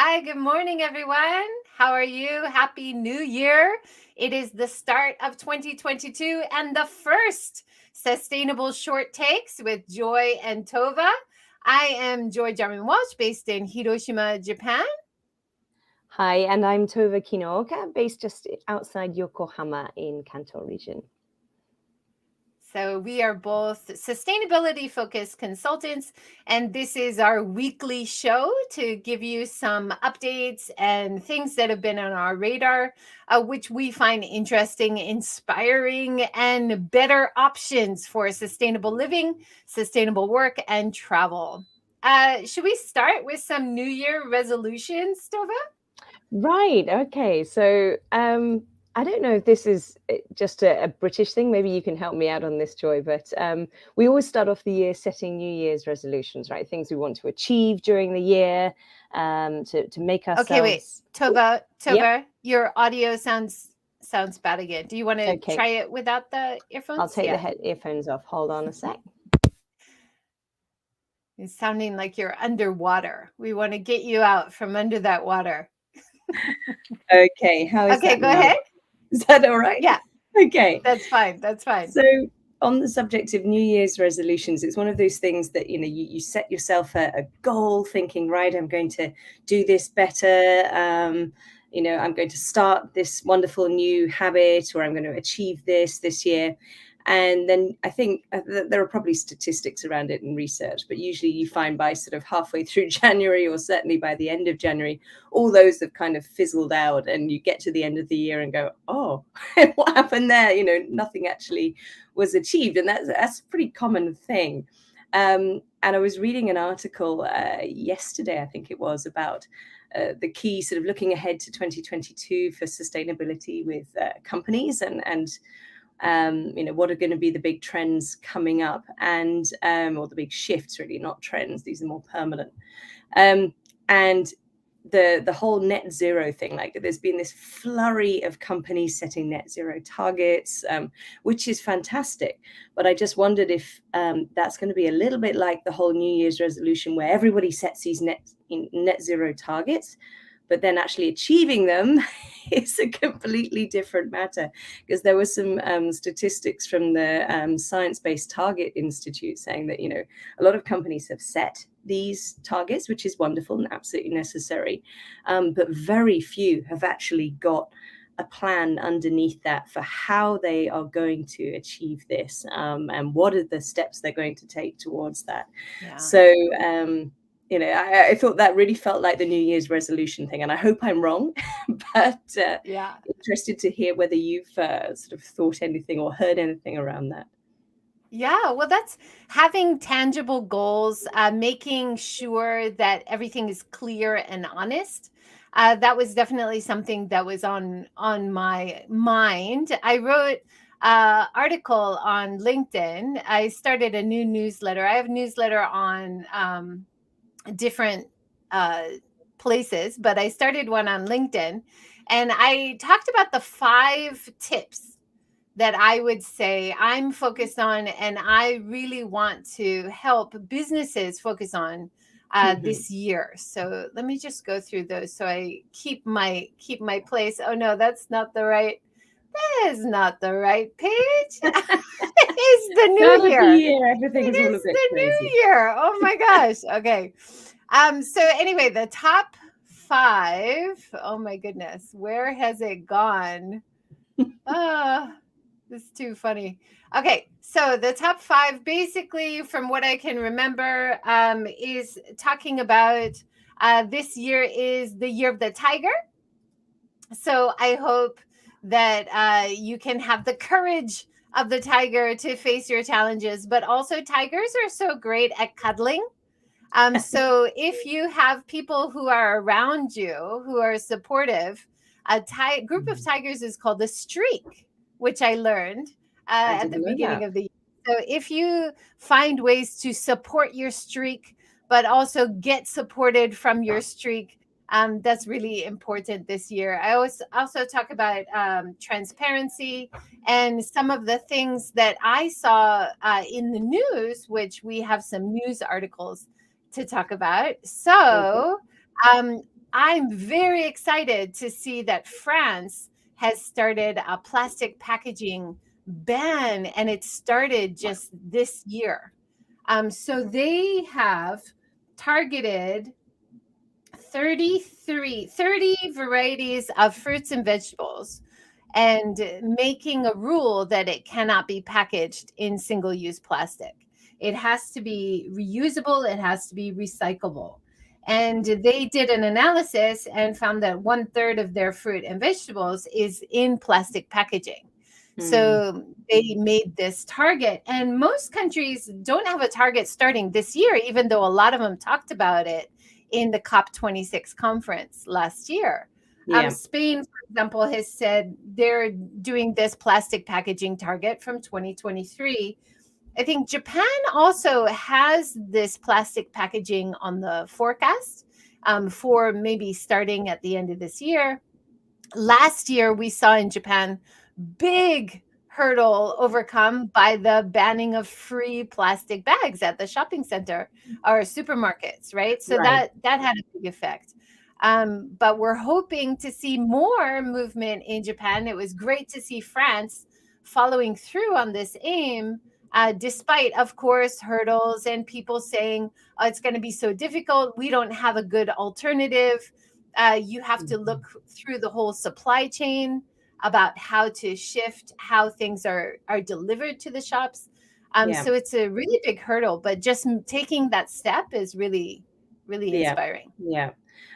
Hi, good morning, everyone. How are you? Happy New Year. It is the start of 2022 and the first Sustainable Short Takes with Joy and Tova. I am Joy Jarman Walsh, based in Hiroshima, Japan. Hi, and I'm Tove Kinooka, based just outside Yokohama in Kanto region. So, we are both sustainability focused consultants, and this is our weekly show to give you some updates and things that have been on our radar, which we find interesting, inspiring, and better options for sustainable living, sustainable work, and travel. Should we start with some New Year resolutions, Tova? Right. Okay. So I don't know if this is just a British thing. Maybe you can help me out on this, Joy. But we always start off the year setting New Year's resolutions, right? Things we want to achieve during the year, to make ourselves. Okay, wait, Tova, Yep. your audio sounds bad again. Do you want to Okay. try it without the earphones? I'll take the earphones off. Hold on a sec. It's sounding like you're underwater. We want to get you out from under that water. Okay, how is Okay, that go now? ahead. Is that all right? Yeah, Okay. that's fine. That's fine. So on the subject of New Year's resolutions, it's one of those things that, you set yourself a goal thinking, right, I'm going to do this better. I'm going to start this wonderful new habit, or I'm going to achieve this year. And then I think there are probably statistics around it and research, but usually you find by sort of halfway through January, or certainly by the end of January, all those have kind of fizzled out, and you get to the end of the year and go, oh, what happened there? Nothing actually was achieved. And that's a pretty common thing. And I was reading an article yesterday, I think it was, about the key sort of looking ahead to 2022 for sustainability with companies, and what are going to be the big trends coming up, and or the big shifts, really, not trends. These are more permanent. And the whole net zero thing, like there's been this flurry of companies setting net zero targets, which is fantastic. But I just wondered if that's going to be a little bit like the whole New Year's resolution, where everybody sets these net zero targets, but then actually achieving them is a completely different matter. Because there was some statistics from the Science-Based Target Institute saying that, a lot of companies have set these targets, which is wonderful and absolutely necessary. But very few have actually got a plan underneath that for how they are going to achieve this, and what are the steps they're going to take towards that. Yeah. So, I thought that really felt like the New Year's resolution thing, and I hope I'm wrong, but interested to hear whether you've sort of thought anything or heard anything around that. Yeah, well, that's having tangible goals, making sure that everything is clear and honest. That was definitely something that was on my mind. I wrote an article on LinkedIn. I started a new newsletter. I have a newsletter on different places, but I started one on LinkedIn, and I talked about the 5 tips that I would say I'm focused on, and I really want to help businesses focus on this year. So let me just go through those so I keep my place. Oh no, that's not the right. That is not the right page. It's the new year. Everything is all a bit the crazy. New year. Oh my gosh. Okay. So anyway, the top 5. Oh my goodness, where has it gone? This is too funny. Okay, so the top 5, basically, from what I can remember, is talking about this year is the year of the tiger. So I hope that you can have the courage of the tiger to face your challenges. But also, tigers are so great at cuddling. So if you have people who are around you who are supportive, a group of tigers is called a streak, which I learned at the beginning of the year. So if you find ways to support your streak, but also get supported from your streak, that's really important this year. I always also talk about transparency and some of the things that I saw in the news, which we have some news articles to talk about. So I'm very excited to see that France has started a plastic packaging ban, and it started just this year. So they have targeted 30 varieties of fruits and vegetables, and making a rule that it cannot be packaged in single-use plastic. It has to be reusable, it has to be recyclable. And they did an analysis and found that 1/3 of their fruit and vegetables is in plastic packaging. So they made this target, and most countries don't have a target starting this year, even though a lot of them talked about it in the COP26 conference last year. Spain, for example, has said they're doing this plastic packaging target from 2023. I think Japan also has this plastic packaging on the forecast for maybe starting at the end of this year. Last year, we saw in Japan big hurdle overcome by the banning of free plastic bags at the shopping center or supermarkets, right? So that had a big effect. But we're hoping to see more movement in Japan. It was great to see France following through on this aim, despite, of course, hurdles and people saying, oh, it's going to be so difficult. We don't have a good alternative. You have to look through the whole supply chain about how to shift how things are delivered to the shops. So it's a really big hurdle, but just taking that step is really, really inspiring.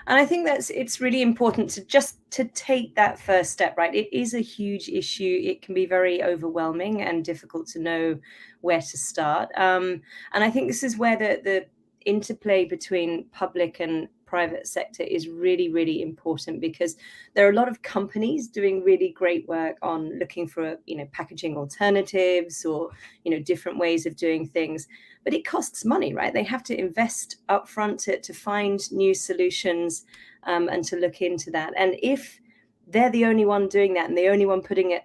And I think it's really important to take that first step, right? It is a huge issue. It can be very overwhelming and difficult to know where to start. And I think this is where the interplay between public and private sector is really, really important, because there are a lot of companies doing really great work on looking for, packaging alternatives or, different ways of doing things. But it costs money, right? They have to invest upfront to find new solutions and to look into that. And if they're the only one doing that and the only one putting it,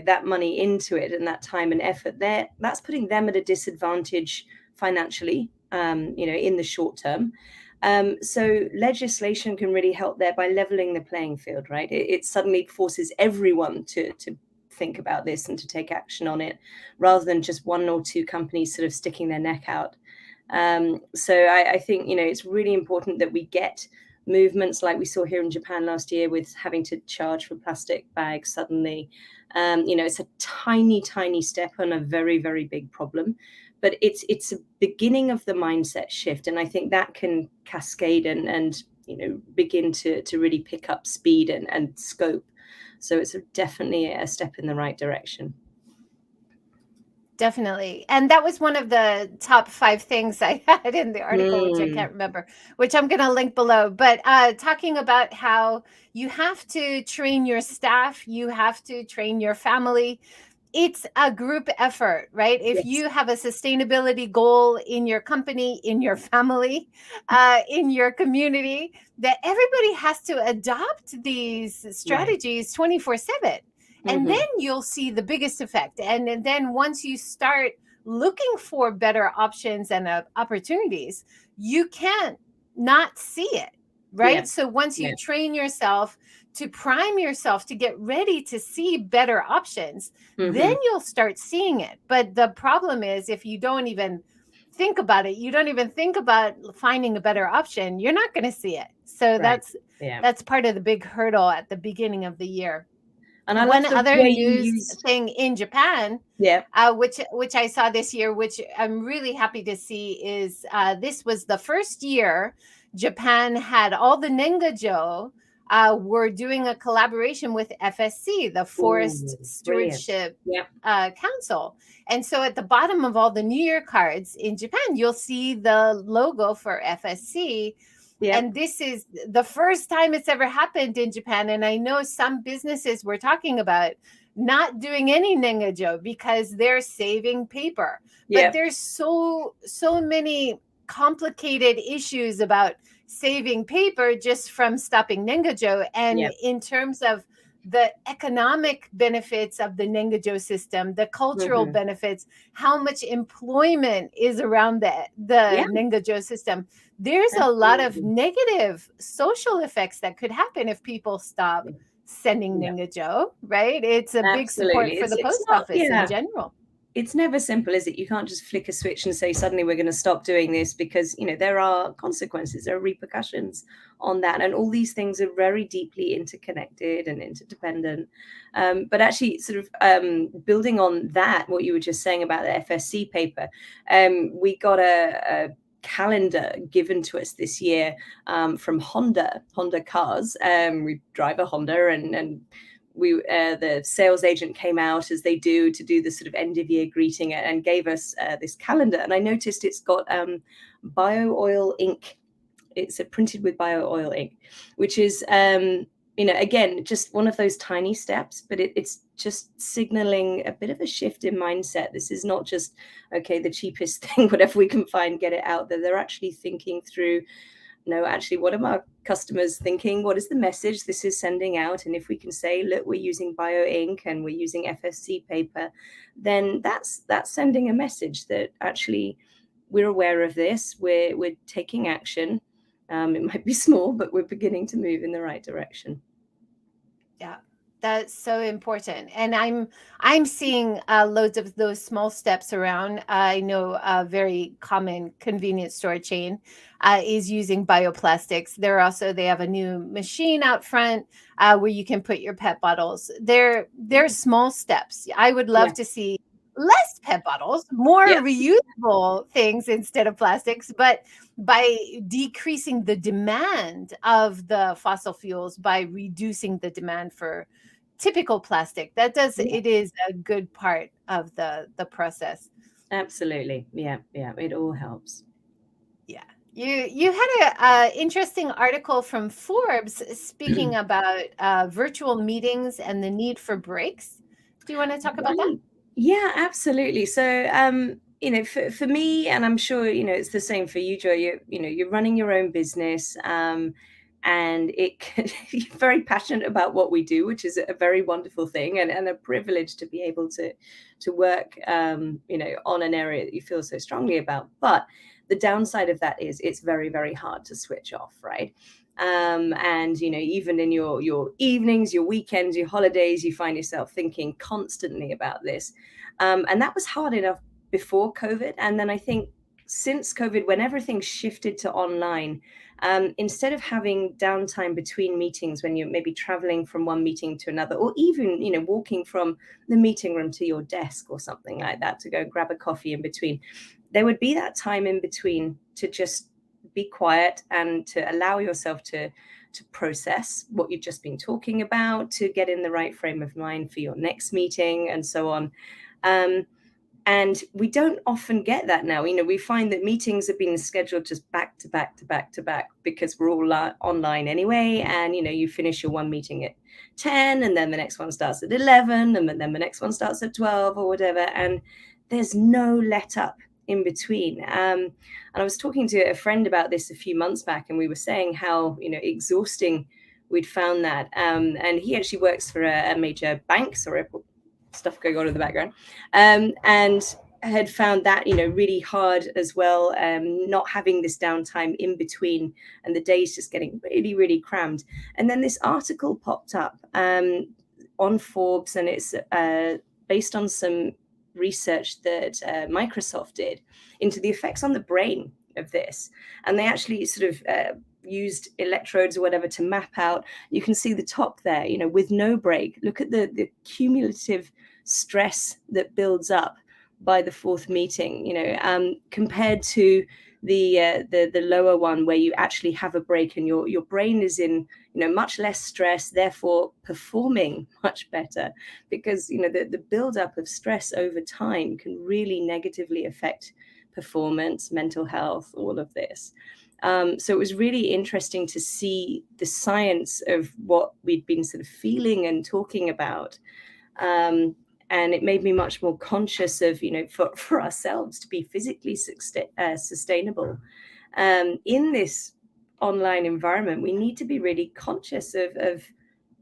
that money into it and that time and effort, that's putting them at a disadvantage financially, in the short term. So legislation can really help there by leveling the playing field, right? It suddenly forces everyone to think about this and to take action on it, rather than just one or two companies sort of sticking their neck out. So I think, it's really important that we get movements like we saw here in Japan last year with having to charge for plastic bags suddenly. It's a tiny, tiny step on a very, very big problem. But it's a beginning of the mindset shift. And I think that can cascade and begin to really pick up speed and scope. So it's definitely a step in the right direction. Definitely. And that was one of the top 5 things I had in the article, which I can't remember, which I'm going to link below. But talking about how you have to train your staff, you have to train your family. It's a group effort, right? If you have a sustainability goal in your company, in your family, in your community, that everybody has to adopt these strategies 24/7. And then you'll see the biggest effect. And then once you start looking for better options and opportunities, you can't not see it, right? So once you train yourself to prime yourself to get ready to see better options, then you'll start seeing it. But the problem is, if you don't even think about it, you don't even think about finding a better option, you're not going to see it. So that's part of the big hurdle at the beginning of the year. And one other news thing in Japan, which I saw this year, which I'm really happy to see, is this was the first year Japan had all the Nengajo were doing a collaboration with FSC, the Forest Stewardship Council. And so at the bottom of all the New Year cards in Japan, you'll see the logo for FSC. And this is the first time it's ever happened in Japan. And I know some businesses were talking about not doing any Nengajo because they're saving paper. But there's so many complicated issues about saving paper just from stopping Nengajo. And in terms of the economic benefits of the Nengajo system, the cultural benefits, how much employment is around the Nengajo system. There's a lot of negative social effects that could happen if people stop sending Nengajo, right? It's a big support for the post office in general. It's never simple, is it? You can't just flick a switch and say, suddenly we're going to stop doing this, because, there are consequences, there are repercussions on that. And all these things are very deeply interconnected and interdependent. But actually, sort of building on that, what you were just saying about the FSC paper, we got a calendar given to us this year from Honda Cars. We drive a Honda, and we the sales agent came out, as they do, to do the sort of end of year greeting, and gave us this calendar. And I noticed it's got bio oil ink. It's printed with bio oil ink, which is again, just one of those tiny steps, but it's just signaling a bit of a shift in mindset. This is not just, okay, the cheapest thing, whatever we can find, get it out there. They're actually thinking through, no, actually, what are our customers thinking? What is the message this is sending out? And if we can say, look, we're using bio ink and we're using FSC paper, then that's sending a message that actually we're aware of this. We're taking action. It might be small, but we're beginning to move in the right direction. Yeah, that's so important. And I'm seeing loads of those small steps around. I know a very common convenience store chain is using bioplastics. They have a new machine out front where you can put your PET bottles. They're small steps. I would love to see less PET bottles, more reusable things instead of plastics, but by decreasing the demand of the fossil fuels, by reducing the demand for typical plastic, it is a good part of the process. Absolutely. Yeah, it all helps. Yeah. You had a interesting article from Forbes speaking about virtual meetings and the need for breaks. Do you want to talk about that? Yeah, absolutely. So, for me, and I'm sure, it's the same for you, Joy, you're running your own business, and you're very passionate about what we do, which is a very wonderful thing, and a privilege to be able to work, on an area that you feel so strongly about. But the downside of that is it's very, very hard to switch off, right? And even in your evenings, your weekends, your holidays, you find yourself thinking constantly about this, and that was hard enough before COVID. And then I think since COVID, when everything shifted to online, instead of having downtime between meetings, when you're maybe traveling from one meeting to another, or even walking from the meeting room to your desk or something like that to go and grab a coffee in between, there would be that time in between to just be quiet and to allow yourself to process what you've just been talking about, to get in the right frame of mind for your next meeting, and so on. And we don't often get that now. We find that meetings have been scheduled just back to back to back to back, because we're all online anyway. And, you finish your one meeting at 10, and then the next one starts at 11, and then the next one starts at 12 or whatever. And there's no let up in between. And I was talking to a friend about this a few months back, and we were saying how, exhausting we'd found that. And he actually works for a major bank, sorry, stuff going on in the background, and had found that really hard as well, not having this downtime in between, and the days just getting really, really crammed. And then this article popped up on Forbes, and it's based on some research that Microsoft did into the effects on the brain of this. And they actually sort of used electrodes or whatever to map out. You can see the top there, with no break. Look at the cumulative stress that builds up by the fourth meeting, compared to the lower one, where you actually have a break and your brain is in much less stress, therefore performing much better, because the buildup of stress over time can really negatively affect performance, mental health, all of this. So it was really interesting to see the science of what we'd been sort of feeling and talking about. And it made me much more conscious of, for ourselves to be physically sustainable in this online environment. We need to be really conscious of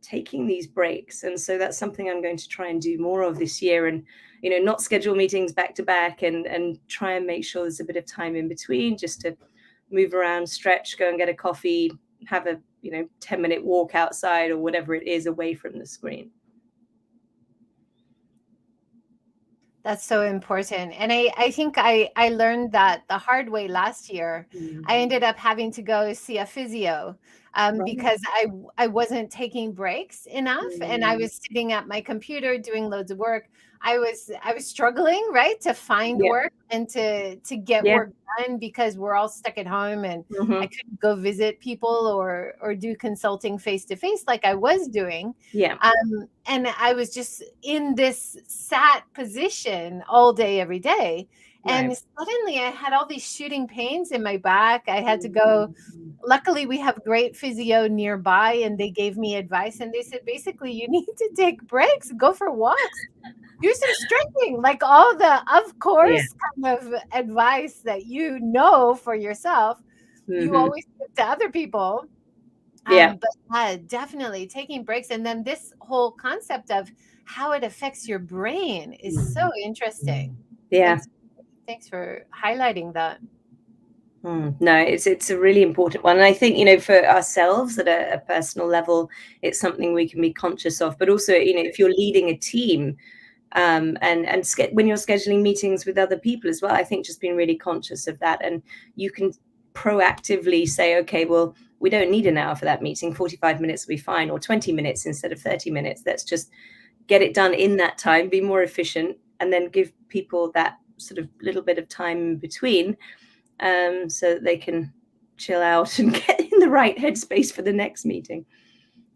taking these breaks. And so that's something I'm going to try and do more of this year, and not schedule meetings back to back, and try and make sure there's a bit of time in between just to move around, stretch, go and get a coffee, have a 10-minute walk outside or whatever it is, away from the screen. That's so important. And I think I learned that the hard way last year. I ended up having to go see a physio because I wasn't taking breaks enough, and I was sitting at my computer doing loads of work. I was struggling, right, to find work and to get work done, because we're all stuck at home, and I couldn't go visit people or do consulting face to face like I was doing. And I was just in this sat position all day, every day. And suddenly I had all these shooting pains in my back. I had to go. Luckily, we have great physio nearby, and they gave me advice. And they said, basically, you need to take breaks, go for walks, do some stretching, like all the, of course, kind of advice that for yourself, you always give to other people. But definitely taking breaks. And then this whole concept of how it affects your brain is so interesting. Thanks for highlighting that. No, it's a really important one. And I think, for ourselves at a personal level, it's something we can be conscious of. But also, if you're leading a team, and when you're scheduling meetings with other people as well, I think just being really conscious of that. And you can proactively say, okay, well, we don't need an hour for that meeting. 45 minutes will be fine, or 20 minutes instead of 30 minutes. Let's just get it done in that time, be more efficient, and then give people that sort of little bit of time in between, so that they can chill out and get in the right headspace for the next meeting.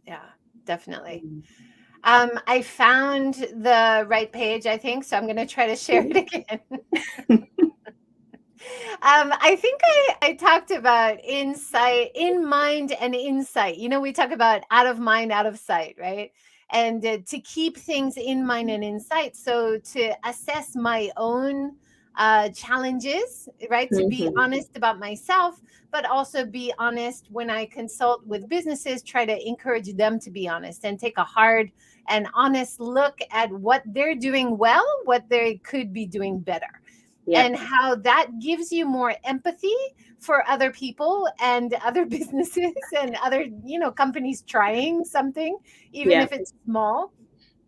Yeah, definitely. I found the right page, I think, so I'm going to try to share it again. I think I talked about in mind and insight. We talk about out of mind, out of sight, right? And to keep things in mind and in sight. So to assess my own challenges, right? To be honest about myself, but also be honest when I consult with businesses, try to encourage them to be honest and take a hard and honest look at what they're doing well, what they could be doing better. And how that gives you more empathy for other people and other businesses and other, companies trying something, even if it's small.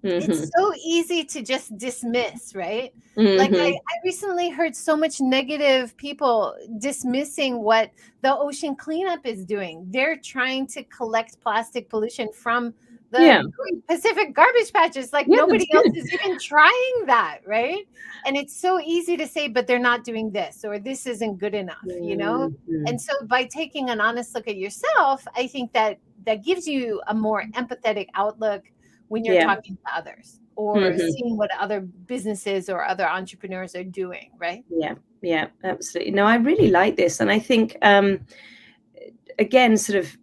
It's so easy to just dismiss, right? Like I recently heard so much negative people dismissing what the ocean cleanup is doing. They're trying to collect plastic pollution from the Pacific garbage patches. Like nobody else is even trying that, right? And it's so easy to say, but they're not doing this, or this isn't good enough, And so by taking an honest look at yourself, I think that gives you a more empathetic outlook when you're talking to others, or seeing what other businesses or other entrepreneurs are doing, right? Yeah, absolutely. No, I really like this. And I think, again, sort of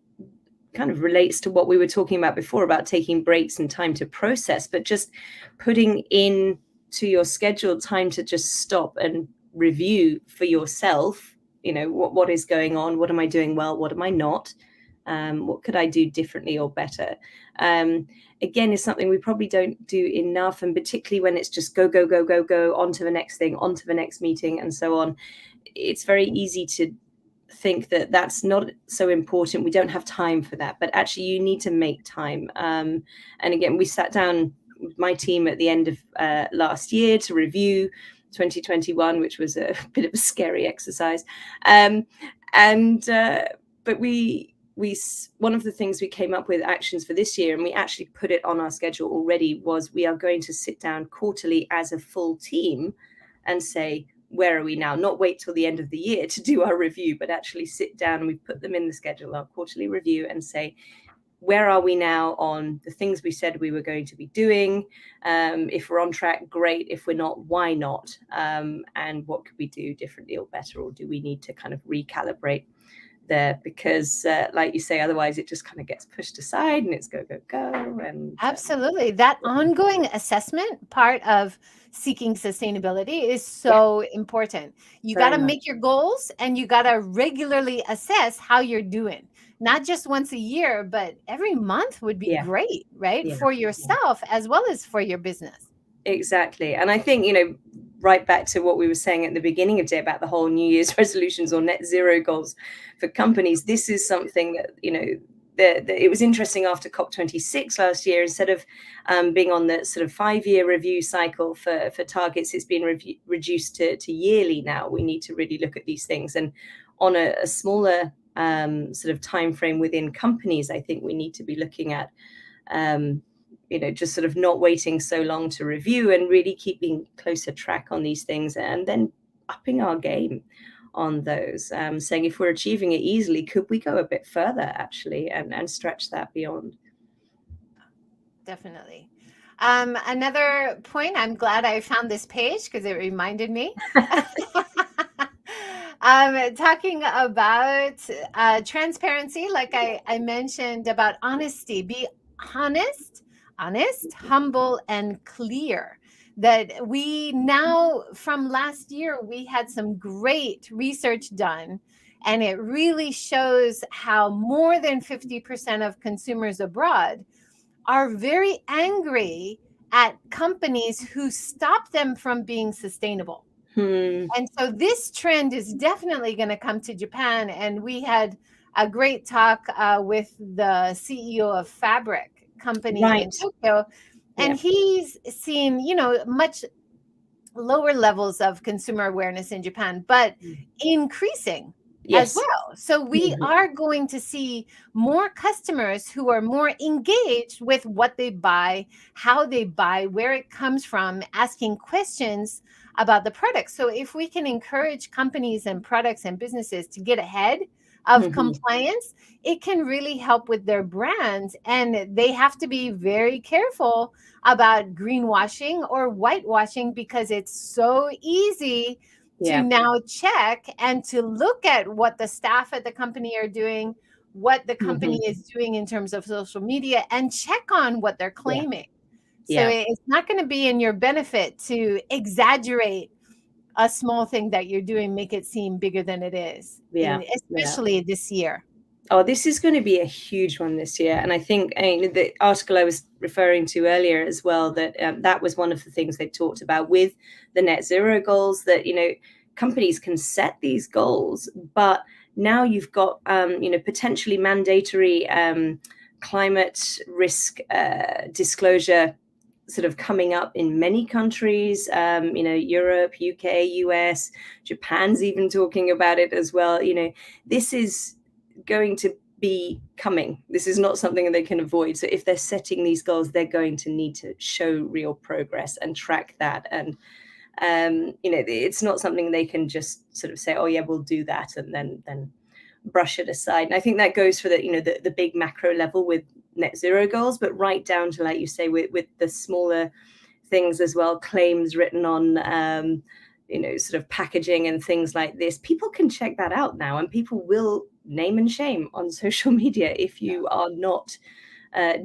kind of relates to what we were talking about before about taking breaks and time to process, but just putting in to your schedule time to just stop and review for yourself, what is going on, what am I doing well, what am I not, what could I do differently or better. Again, is something we probably don't do enough, and particularly when it's just go on to the next thing, on to the next meeting, and so on. It's very easy to think that that's not so important. We don't have time for that, but actually you need to make time. And again, we sat down with my team at the end of last year to review 2021, which was a bit of a scary exercise. But one of the things we came up with actions for this year, and we actually put it on our schedule already, was we are going to sit down quarterly as a full team and say, where are we now? Not wait till the end of the year to do our review, but actually sit down, and we put them in the schedule, our quarterly review, and say, where are we now on the things we said we were going to be doing? If we're on track, great. If we're not, why not? And what could we do differently or better? Or do we need to kind of recalibrate there? Because like you say, otherwise it just kind of gets pushed aside and it's go. And absolutely. That ongoing assessment part of seeking sustainability is so important. You got to make your goals, and you got to regularly assess how you're doing. not just once a year, but every month would be great, right? Yeah. For yourself as well as for your business. Exactly. And I think, right back to what we were saying at the beginning of the day about the whole New Year's resolutions or net zero goals for companies, this is something that, it was interesting after COP26 last year, instead of being on the sort of 5-year review cycle for targets, it's been reduced to yearly now. We need to really look at these things. And on a smaller sort of time frame within companies, I think we need to be looking at just sort of not waiting so long to review and really keeping closer track on these things, and then upping our game on those, saying if we're achieving it easily, could we go a bit further actually and stretch that beyond? Definitely. Another point, I'm glad I found this page because it reminded me. Talking about transparency, like I mentioned about honesty. Be honest, humble, and clear. That we now, from last year, we had some great research done, and it really shows how more than 50% of consumers abroad are very angry at companies who stop them from being sustainable. And so this trend is definitely going to come to Japan. And we had a great talk with the CEO of Fabric company in Tokyo. And he's seen, much lower levels of consumer awareness in Japan, but increasing as well. So we are going to see more customers who are more engaged with what they buy, how they buy, where it comes from, asking questions about the product. So if we can encourage companies and products and businesses to get ahead of compliance, it can really help with their brands. And they have to be very careful about greenwashing or whitewashing, because it's so easy to now check and to look at what the staff at the company are doing, what the company is doing in terms of social media, and check on what they're claiming. So it's not going to be in your benefit to exaggerate a small thing that you're doing, make it seem bigger than it is, especially this year. Oh, this is going to be a huge one this year. And I think the article I was referring to earlier as well, that that was one of the things they talked about with the net zero goals, that, companies can set these goals, but now you've got, potentially mandatory climate risk disclosure sort of coming up in many countries, Europe, UK, US, Japan's even talking about it as well. This is going to be coming. This is not something that they can avoid. So if they're setting these goals, they're going to need to show real progress and track that. And, it's not something they can just sort of say, oh yeah, we'll do that, and then brush it aside. And I think that goes for the big macro level with net zero goals, but right down to, like you say, with the smaller things as well, claims written on, sort of packaging and things like this. People can check that out now, and people will name and shame on social media if you are not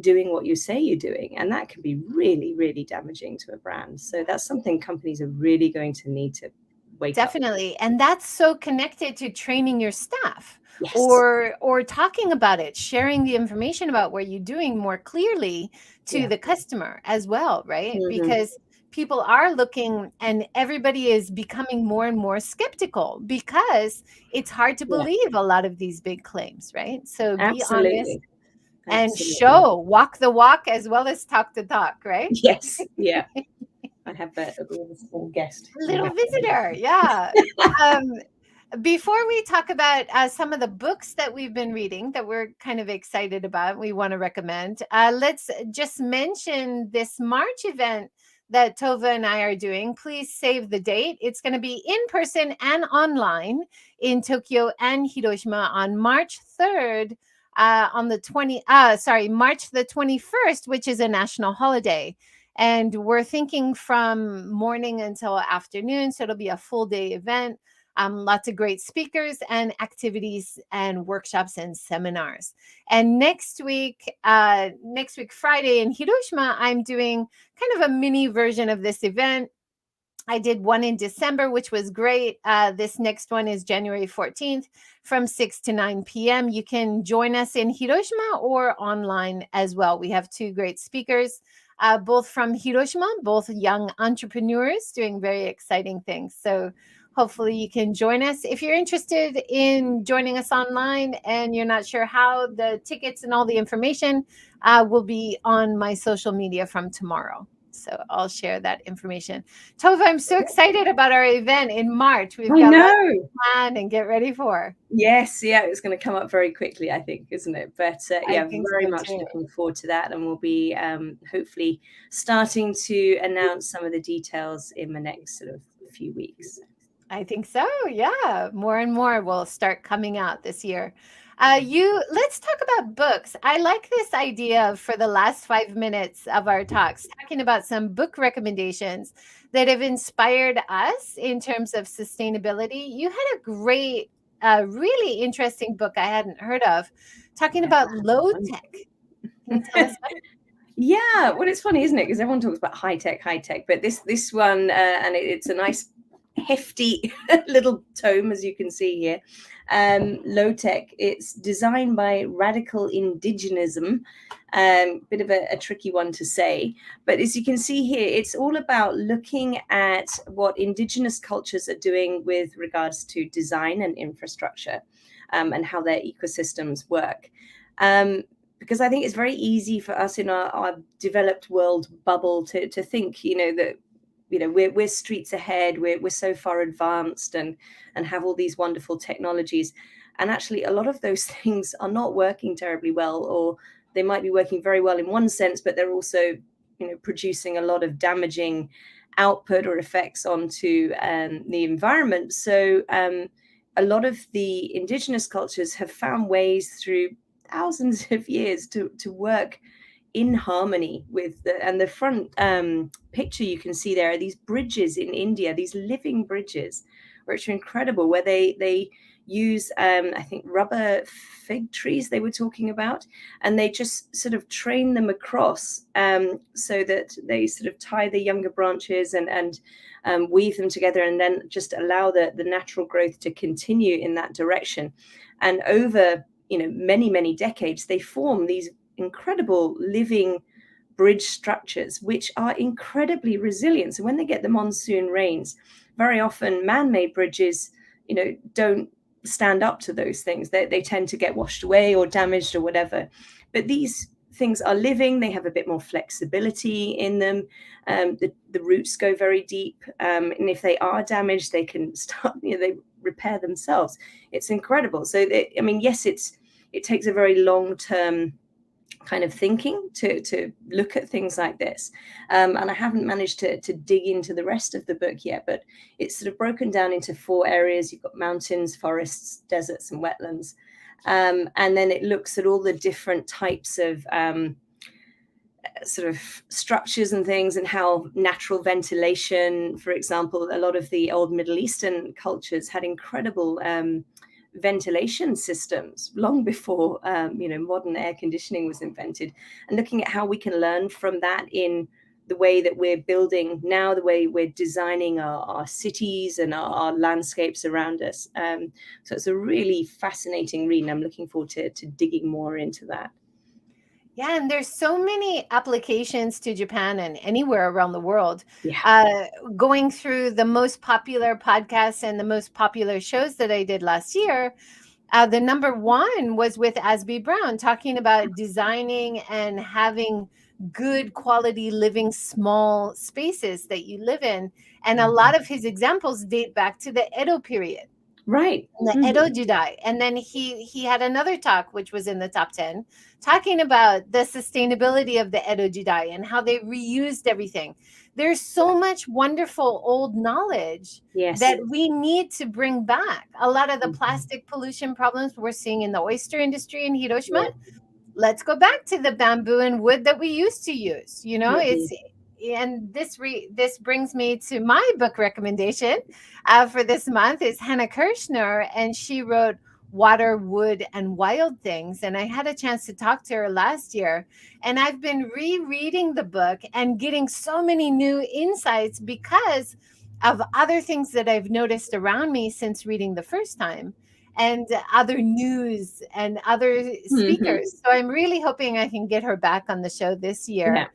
doing what you say you're doing. And that can be really, really damaging to a brand. So that's something companies are really going to need to wake up. Definitely. And that's so connected to training your staff. Yes. Or talking about it, sharing the information about what you're doing more clearly to the customer as well, right? Because people are looking, and everybody is becoming more and more skeptical, because it's hard to believe a lot of these big claims, right? So be honest and walk the walk as well as talk the talk, right? Yes. Yeah. I have a little guest. A little visitor. Yeah. Before we talk about some of the books that we've been reading that we're kind of excited about, we want to recommend, let's just mention this March event that Tove and I are doing. Please save the date. It's going to be in person and online in Tokyo and Hiroshima on March 3rd, March the 21st, which is a national holiday. And we're thinking from morning until afternoon. So it'll be a full day event. Lots of great speakers and activities and workshops and seminars. And next week, Friday in Hiroshima, I'm doing kind of a mini version of this event. I did one in December, which was great. This next one is January 14th from 6 to 9 p.m. You can join us in Hiroshima or online as well. We have two great speakers, both from Hiroshima, both young entrepreneurs doing very exciting things. So hopefully you can join us. If you're interested in joining us online and you're not sure how, the tickets and all the information will be on my social media from tomorrow. So I'll share that information. Tove, I'm so excited about our event in March. We've got lots to plan and get ready for. Yes, yeah, it's going to come up very quickly, I think, isn't it? But yeah, very so much too. looking forward to that, and we'll be hopefully starting to announce some of the details in the next sort of few weeks. I think so. Yeah, more and more will start coming out this year. Let's talk about books. I like this idea for the last 5 minutes of our talks, talking about some book recommendations that have inspired us in terms of sustainability. You had a great, really interesting book I hadn't heard of, talking about low tech. Can you tell us about it? Yeah, well, it's funny, isn't it? Because everyone talks about high tech, but this one, and it's a nice hefty little tome, as you can see here. Low tech. It's designed by Radical Indigenism. Bit of a tricky one to say, but as you can see here, it's all about looking at what indigenous cultures are doing with regards to design and infrastructure, and how their ecosystems work. Because I think it's very easy for us in our developed world bubble to think, that we're streets ahead, we're so far advanced and have all these wonderful technologies, and actually a lot of those things are not working terribly well, or they might be working very well in one sense, but they're also producing a lot of damaging output or effects onto the environment. So a lot of the indigenous cultures have found ways through thousands of years to work in harmony with the front picture you can see there are these bridges in India, these living bridges, which are incredible, where they use I think rubber fig trees they were talking about, and they just sort of train them across so that they sort of tie the younger branches and weave them together, and then just allow the natural growth to continue in that direction. And over many decades, they form these incredible living bridge structures, which are incredibly resilient. So when they get the monsoon rains, very often man-made bridges, don't stand up to those things. They tend to get washed away or damaged or whatever. But these things are living. They have a bit more flexibility in them. The roots go very deep, and if they are damaged, they can start. They repair themselves. It's incredible. So yes, it takes a very long-term kind of thinking to look at things like this, and I haven't managed to dig into the rest of the book yet, but it's sort of broken down into 4 areas. You've got mountains, forests, deserts, and wetlands, and then it looks at all the different types of sort of structures and things, and how natural ventilation, for example, a lot of the old Middle Eastern cultures had incredible ventilation systems long before modern air conditioning was invented, and looking at how we can learn from that in the way that we're building now, the way we're designing our cities and our landscapes around us. So it's a really fascinating read, and I'm looking forward to digging more into that. Yeah, and there's so many applications to Japan and anywhere around the world. Yeah. Going through the most popular podcasts and the most popular shows that I did last year, the number 1 was with Asby Brown, talking about designing and having good quality living small spaces that you live in. And a lot of his examples date back to the Edo period. Right. The Edo Jidai. And then he had another talk, which was in the top 10, talking about the sustainability of the Edo Jidai and how they reused everything. There's so much wonderful old knowledge that we need to bring back. A lot of the plastic pollution problems we're seeing in the oyster industry in Hiroshima, let's go back to the bamboo and wood that we used to use. And this brings me to my book recommendation for this month is Hannah Kirshner, and she wrote Water, Wood, and Wild Things. And I had a chance to talk to her last year, and I've been rereading the book and getting so many new insights because of other things that I've noticed around me since reading the first time, and other news and other speakers. So I'm really hoping I can get her back on the show this year. Yeah.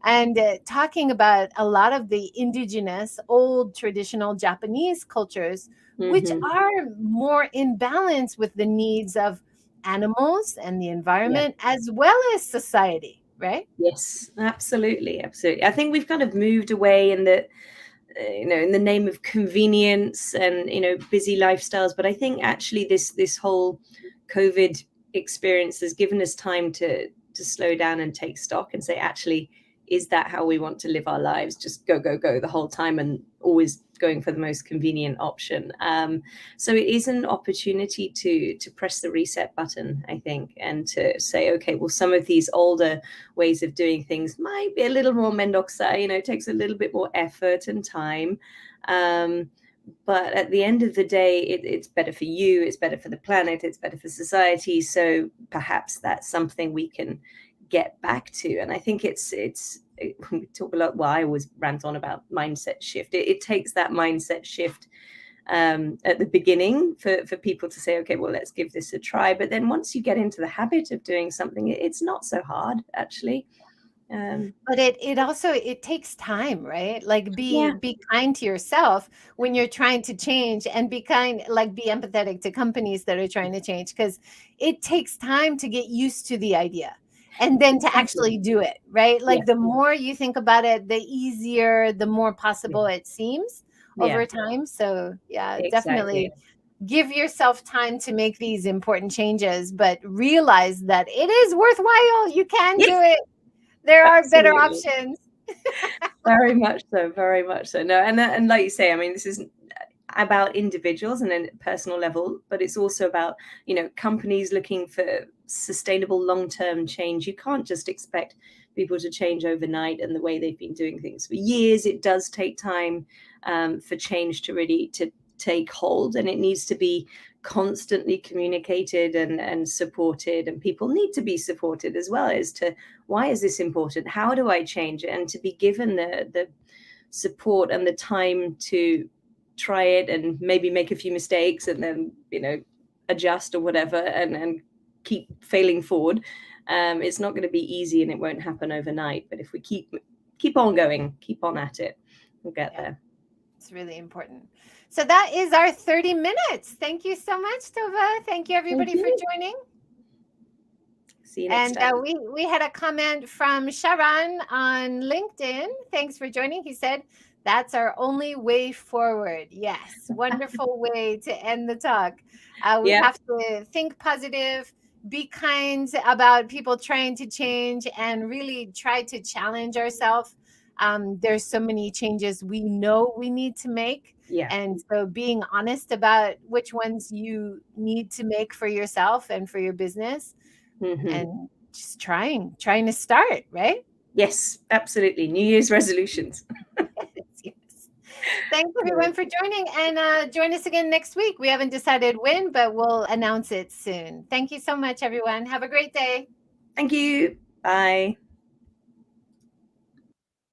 And talking about a lot of the indigenous, old traditional Japanese cultures, which are more in balance with the needs of animals and the environment, as well as society, right? Yes, absolutely, absolutely. I think we've kind of moved away in the, in the name of convenience and, busy lifestyles. But I think actually this whole COVID experience has given us time to slow down and take stock and say, actually, is that how we want to live our lives? Just go, go, go the whole time and always going for the most convenient option. So it is an opportunity to press the reset button, I think, and to say, okay, well, some of these older ways of doing things might be a little more mendokusai, it takes a little bit more effort and time. But at the end of the day, it's better for you, it's better for the planet, it's better for society. So perhaps that's something we can get back to. And I think we talk a lot, well, I always rant on about mindset shift. It takes that mindset shift at the beginning for people to say, okay, well, let's give this a try. But then once you get into the habit of doing something, it's not so hard, actually. But it takes time, right? Like be kind to yourself when you're trying to change, and be empathetic to companies that are trying to change, because it takes time to get used to the idea and then to actually do it, right? Like the more you think about it, the easier, the more possible it seems over time. So definitely give yourself time to make these important changes, but realize that it is worthwhile. You can do it. There are better options. Very much so, very much so. No, and like you say, I mean, this is about individuals and a personal level, but it's also about, companies looking for sustainable long-term change. You can't just expect people to change overnight and the way they've been doing things for years. It does take time for change to really to take hold, and it needs to be constantly communicated and supported, and people need to be supported as well as to why is this important, how do I change it, and to be given the support and the time to try it and maybe make a few mistakes and then adjust or whatever and keep failing forward. It's not going to be easy, and it won't happen overnight, but if we keep on going, keep on at it, we'll get there. It's really important. So that is our 30 minutes. Thank you so much, Tove. Thank you, everybody, for joining. See you next time. And we had a comment from Sharon on LinkedIn. Thanks for joining. He said, that's our only way forward. Yes, wonderful way to end the talk. We have to think positive, be kind about people trying to change, and really try to challenge ourselves. There's so many changes we know we need to make. And so being honest about which ones you need to make for yourself and for your business, and just trying to start, right? Yes, absolutely. New Year's resolutions. Yes. Thanks everyone for joining, and join us again next week. We haven't decided when, but we'll announce it soon. Thank you so much, everyone. Have a great day. Thank you. Bye.